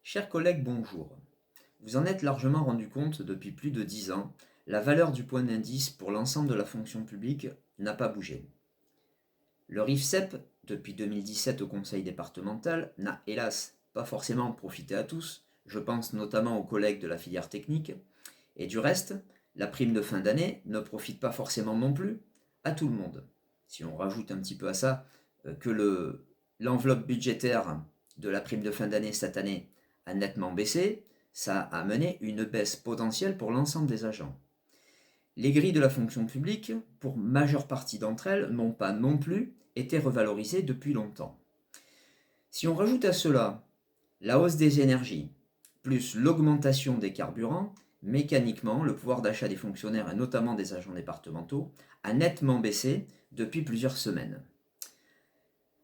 Chers collègues, bonjour. Vous en êtes largement rendu compte depuis plus de 10 ans, la valeur du point d'indice pour l'ensemble de la fonction publique n'a pas bougé. Le RIFSEP, depuis 2017 au conseil départemental, n'a hélas pas forcément profité à tous, je pense notamment aux collègues de la filière technique, et du reste, la prime de fin d'année ne profite pas forcément non plus à tout le monde. Si on rajoute un petit peu à ça que l'enveloppe budgétaire de la prime de fin d'année cette année a nettement baissé, ça a amené une baisse potentielle pour l'ensemble des agents. Les grilles de la fonction publique, pour majeure partie d'entre elles, n'ont pas non plus été revalorisées depuis longtemps. Si on rajoute à cela la hausse des énergies, plus l'augmentation des carburants, mécaniquement, le pouvoir d'achat des fonctionnaires et notamment des agents départementaux a nettement baissé depuis plusieurs semaines.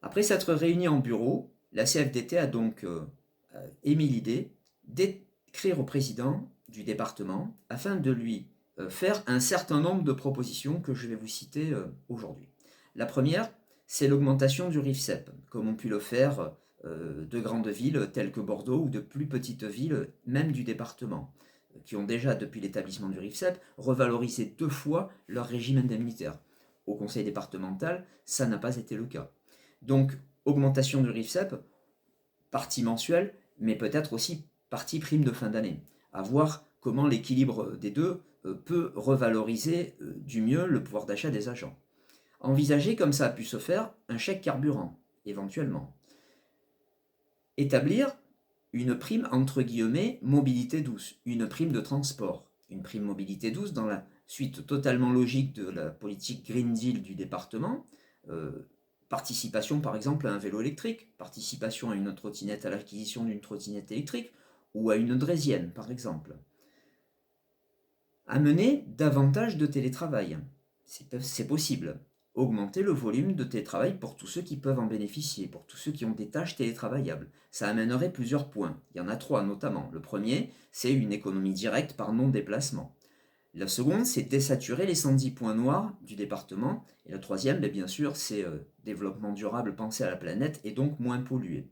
Après s'être réunis en bureau, la CFDT a donc émis l'idée d'écrire au président du département afin de lui faire un certain nombre de propositions que je vais vous citer aujourd'hui. La première, c'est l'augmentation du RIFSEP, comme ont pu le faire de grandes villes telles que Bordeaux ou de plus petites villes, même du département, qui ont déjà, depuis l'établissement du RIFSEP, revalorisé 2 fois leur régime indemnitaire. Au conseil départemental, ça n'a pas été le cas. Donc, augmentation du RIFSEP, partie mensuelle, mais peut-être aussi partie prime de fin d'année. À voir comment l'équilibre des deux peut revaloriser du mieux le pouvoir d'achat des agents. Envisager, comme ça a pu se faire, un chèque carburant, éventuellement. Établir une prime entre guillemets mobilité douce, une prime de transport. Une prime mobilité douce dans la suite totalement logique de la politique Green Deal du département. Participation par exemple à un vélo électrique, participation à une trottinette, à l'acquisition d'une trottinette électrique ou à une draisienne par exemple. Amener davantage de télétravail, c'est possible. Augmenter le volume de télétravail pour tous ceux qui peuvent en bénéficier, pour tous ceux qui ont des tâches télétravaillables. Ça amènerait plusieurs points. Il y en a 3 notamment. Le premier, c'est une économie directe par non-déplacement. La seconde, c'est désaturer les 110 points noirs du département. Et la troisième, bien sûr, c'est développement durable, penser à la planète et donc moins polluer.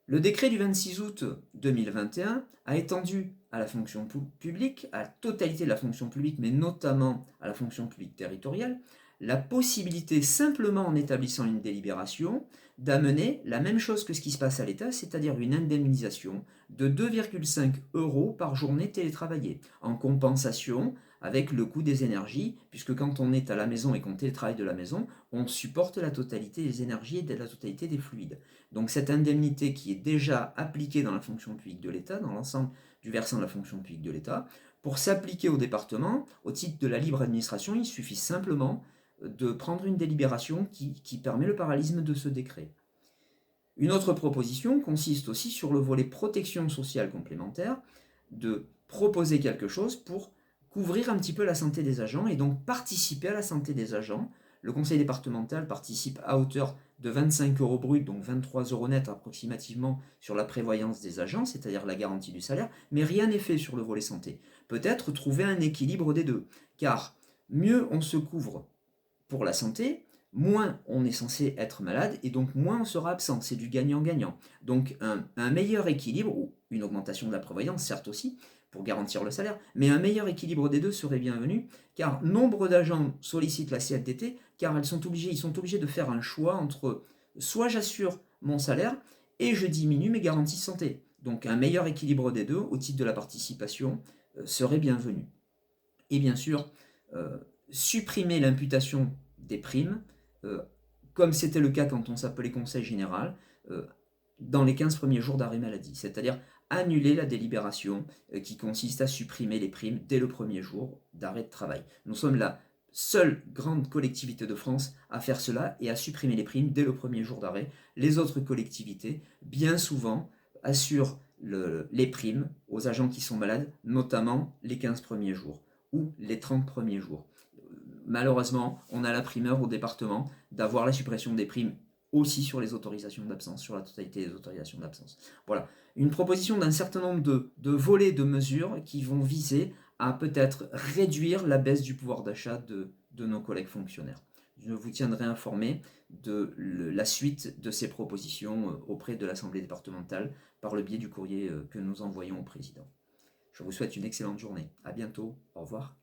Le décret du 26 août 2021 a étendu à la fonction publique, à la totalité de la fonction publique, mais notamment à la fonction publique territoriale, la possibilité, simplement en établissant une délibération, d'amener la même chose que ce qui se passe à l'État, c'est-à-dire une indemnisation de 2,5 € par journée télétravaillée, en compensation avec le coût des énergies, puisque quand on est à la maison et qu'on télétravaille de la maison, on supporte la totalité des énergies et la totalité des fluides. Donc cette indemnité qui est déjà appliquée dans la fonction publique de l'État, dans l'ensemble du versant de la fonction publique de l'État, pour s'appliquer au département, au titre de la libre administration, il suffit simplement de prendre une délibération qui permet le paralysme de ce décret. Une autre proposition consiste aussi sur le volet protection sociale complémentaire, de proposer quelque chose pour couvrir un petit peu la santé des agents et donc participer à la santé des agents. Le conseil départemental participe à hauteur de 25 € brut, donc 23 € net approximativement sur la prévoyance des agents, c'est-à-dire la garantie du salaire, mais rien n'est fait sur le volet santé. Peut-être trouver un équilibre des deux, car mieux on se couvre pour la santé, moins on est censé être malade et donc moins on sera absent. C'est du gagnant-gagnant. Donc un meilleur équilibre, ou une augmentation de la prévoyance, certes aussi, pour garantir le salaire, mais un meilleur équilibre des deux serait bienvenu, car nombre d'agents sollicitent la CFDT, car ils sont obligés de faire un choix entre soit j'assure mon salaire et je diminue mes garanties de santé. Donc un meilleur équilibre des deux, au titre de la participation, serait bienvenu. Et bien sûr, supprimer l'imputation des primes, comme c'était le cas quand on s'appelait conseil général, dans les 15 premiers jours d'arrêt maladie. C'est-à-dire annuler la délibération qui consiste à supprimer les primes dès le premier jour d'arrêt de travail. Nous sommes la seule grande collectivité de France à faire cela et à supprimer les primes dès le premier jour d'arrêt. Les autres collectivités, bien souvent, assurent les primes aux agents qui sont malades, notamment les 15 premiers jours ou les 30 premiers jours. Malheureusement, on a la primeur au département d'avoir la suppression des primes aussi sur les autorisations d'absence, sur la totalité des autorisations d'absence. Voilà, une proposition d'un certain nombre de volets de mesures qui vont viser à peut-être réduire la baisse du pouvoir d'achat de nos collègues fonctionnaires. Je vous tiendrai informé de la suite de ces propositions auprès de l'Assemblée départementale par le biais du courrier que nous envoyons au président. Je vous souhaite une excellente journée. À bientôt. Au revoir.